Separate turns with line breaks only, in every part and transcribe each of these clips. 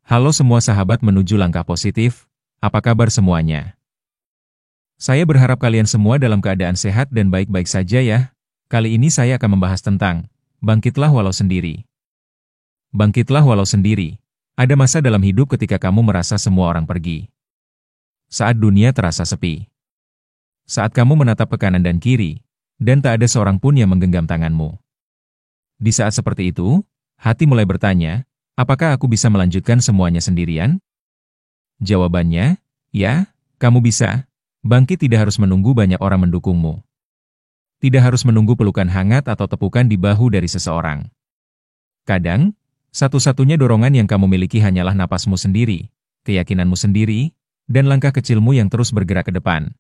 Halo semua sahabat menuju langkah positif, apa kabar semuanya? Saya berharap kalian semua dalam keadaan sehat dan baik-baik saja ya. Kali ini saya akan membahas tentang bangkitlah walau sendiri. Bangkitlah walau sendiri. Ada masa dalam hidup ketika kamu merasa semua orang pergi. Saat dunia terasa sepi. Saat kamu menatap ke kanan dan kiri, dan tak ada seorang pun yang menggenggam tanganmu. Di saat seperti itu, hati mulai bertanya, apakah aku bisa melanjutkan semuanya sendirian? Jawabannya, ya, kamu bisa. Bangkit tidak harus menunggu banyak orang mendukungmu. Tidak harus menunggu pelukan hangat atau tepukan di bahu dari seseorang. Kadang, satu-satunya dorongan yang kamu miliki hanyalah napasmu sendiri, keyakinanmu sendiri, dan langkah kecilmu yang terus bergerak ke depan.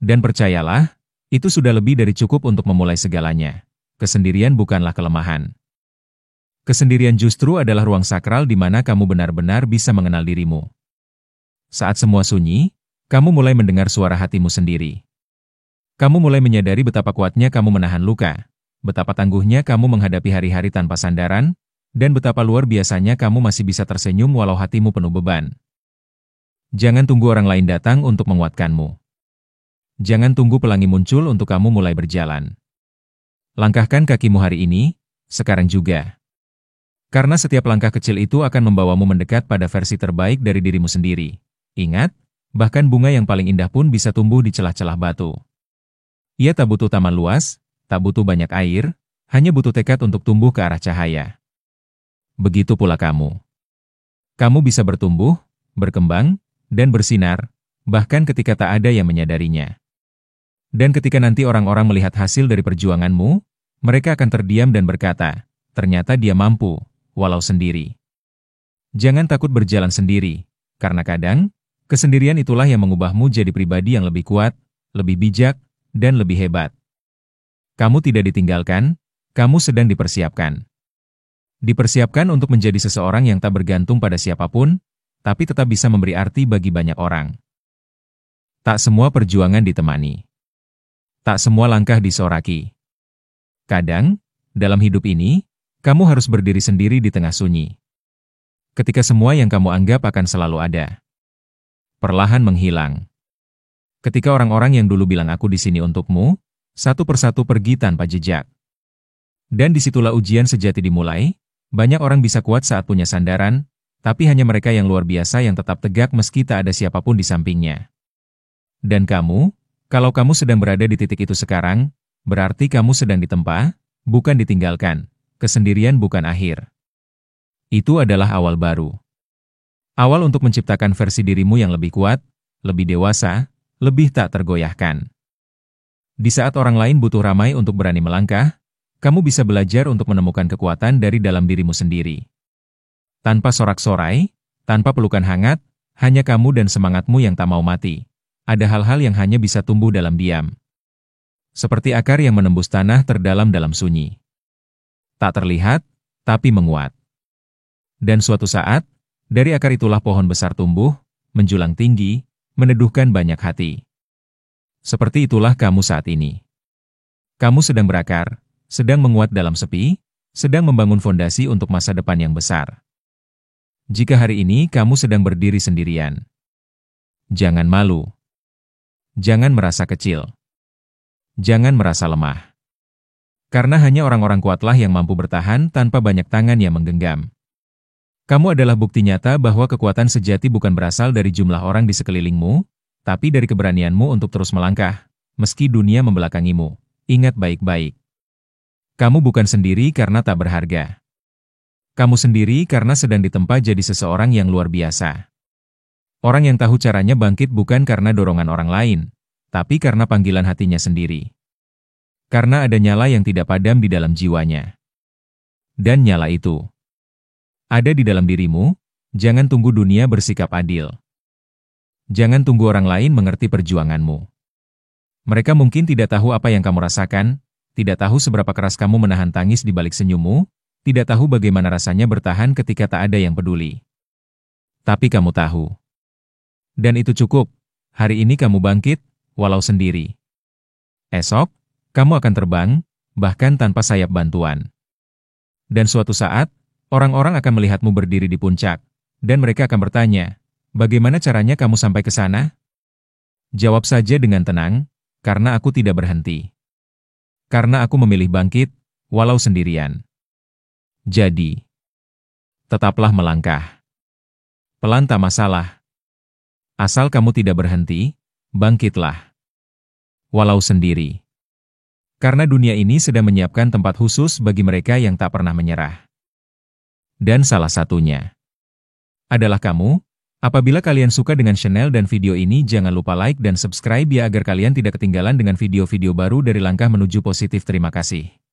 Dan percayalah, itu sudah lebih dari cukup untuk memulai segalanya. Kesendirian bukanlah kelemahan. Kesendirian justru adalah ruang sakral di mana kamu benar-benar bisa mengenal dirimu. Saat semua sunyi, kamu mulai mendengar suara hatimu sendiri. Kamu mulai menyadari betapa kuatnya kamu menahan luka, betapa tangguhnya kamu menghadapi hari-hari tanpa sandaran, dan betapa luar biasanya kamu masih bisa tersenyum walau hatimu penuh beban. Jangan tunggu orang lain datang untuk menguatkanmu. Jangan tunggu pelangi muncul untuk kamu mulai berjalan. Langkahkan kakimu hari ini, sekarang juga. Karena setiap langkah kecil itu akan membawamu mendekat pada versi terbaik dari dirimu sendiri. Ingat, bahkan bunga yang paling indah pun bisa tumbuh di celah-celah batu. Ia tak butuh taman luas, tak butuh banyak air, hanya butuh tekad untuk tumbuh ke arah cahaya. Begitu pula kamu. Kamu bisa bertumbuh, berkembang, dan bersinar, bahkan ketika tak ada yang menyadarinya. Dan ketika nanti orang-orang melihat hasil dari perjuanganmu, mereka akan terdiam dan berkata, ternyata dia mampu, walau sendiri. Jangan takut berjalan sendiri, karena kadang, kesendirian itulah yang mengubahmu jadi pribadi yang lebih kuat, lebih bijak, dan lebih hebat. Kamu tidak ditinggalkan, kamu sedang dipersiapkan. Dipersiapkan untuk menjadi seseorang yang tak bergantung pada siapapun, tapi tetap bisa memberi arti bagi banyak orang. Tak semua perjuangan ditemani. Tak semua langkah disoraki. Kadang, dalam hidup ini, kamu harus berdiri sendiri di tengah sunyi. Ketika semua yang kamu anggap akan selalu ada, perlahan menghilang. Ketika orang-orang yang dulu bilang aku di sini untukmu, satu persatu pergi tanpa jejak. Dan disitulah ujian sejati dimulai. Banyak orang bisa kuat saat punya sandaran, tapi hanya mereka yang luar biasa yang tetap tegak meski tak ada siapapun di sampingnya. Dan kamu, kalau kamu sedang berada di titik itu sekarang, berarti kamu sedang ditempa, bukan ditinggalkan. Kesendirian bukan akhir. Itu adalah awal baru. Awal untuk menciptakan versi dirimu yang lebih kuat, lebih dewasa, lebih tak tergoyahkan. Di saat orang lain butuh ramai untuk berani melangkah, kamu bisa belajar untuk menemukan kekuatan dari dalam dirimu sendiri. Tanpa sorak-sorai, tanpa pelukan hangat, hanya kamu dan semangatmu yang tak mau mati. Ada hal-hal yang hanya bisa tumbuh dalam diam. Seperti akar yang menembus tanah terdalam dalam sunyi. Tak terlihat, tapi menguat. Dan suatu saat, dari akar itulah pohon besar tumbuh, menjulang tinggi, meneduhkan banyak hati. Seperti itulah kamu saat ini. Kamu sedang berakar, sedang menguat dalam sepi, sedang membangun fondasi untuk masa depan yang besar. Jika hari ini kamu sedang berdiri sendirian, jangan malu. Jangan merasa kecil. Jangan merasa lemah. Karena hanya orang-orang kuatlah yang mampu bertahan tanpa banyak tangan yang menggenggam. Kamu adalah bukti nyata bahwa kekuatan sejati bukan berasal dari jumlah orang di sekelilingmu, tapi dari keberanianmu untuk terus melangkah, meski dunia membelakangimu. Ingat baik-baik. Kamu bukan sendiri karena tak berharga. Kamu sendiri karena sedang ditempa jadi seseorang yang luar biasa. Orang yang tahu caranya bangkit bukan karena dorongan orang lain, tapi karena panggilan hatinya sendiri. Karena ada nyala yang tidak padam di dalam jiwanya. Dan nyala itu ada di dalam dirimu. Jangan tunggu dunia bersikap adil. Jangan tunggu orang lain mengerti perjuanganmu. Mereka mungkin tidak tahu apa yang kamu rasakan, tidak tahu seberapa keras kamu menahan tangis di balik senyummu, tidak tahu bagaimana rasanya bertahan ketika tak ada yang peduli. Tapi kamu tahu. Dan itu cukup. Hari ini kamu bangkit, walau sendiri. Esok, kamu akan terbang, bahkan tanpa sayap bantuan. Dan suatu saat, orang-orang akan melihatmu berdiri di puncak, Dan mereka akan bertanya, bagaimana caranya kamu sampai ke sana? Jawab saja dengan tenang, karena aku tidak berhenti. Karena aku memilih bangkit, walau sendirian. Jadi, tetaplah melangkah. Pelan tak masalah. Asal kamu tidak berhenti, bangkitlah. Walau sendiri. Karena dunia ini sedang menyiapkan tempat khusus bagi mereka yang tak pernah menyerah. Dan salah satunya adalah kamu. Apabila kalian suka dengan channel dan video ini, jangan lupa like dan subscribe ya agar kalian tidak ketinggalan dengan video-video baru dari Langkah Menuju Positif. Terima kasih.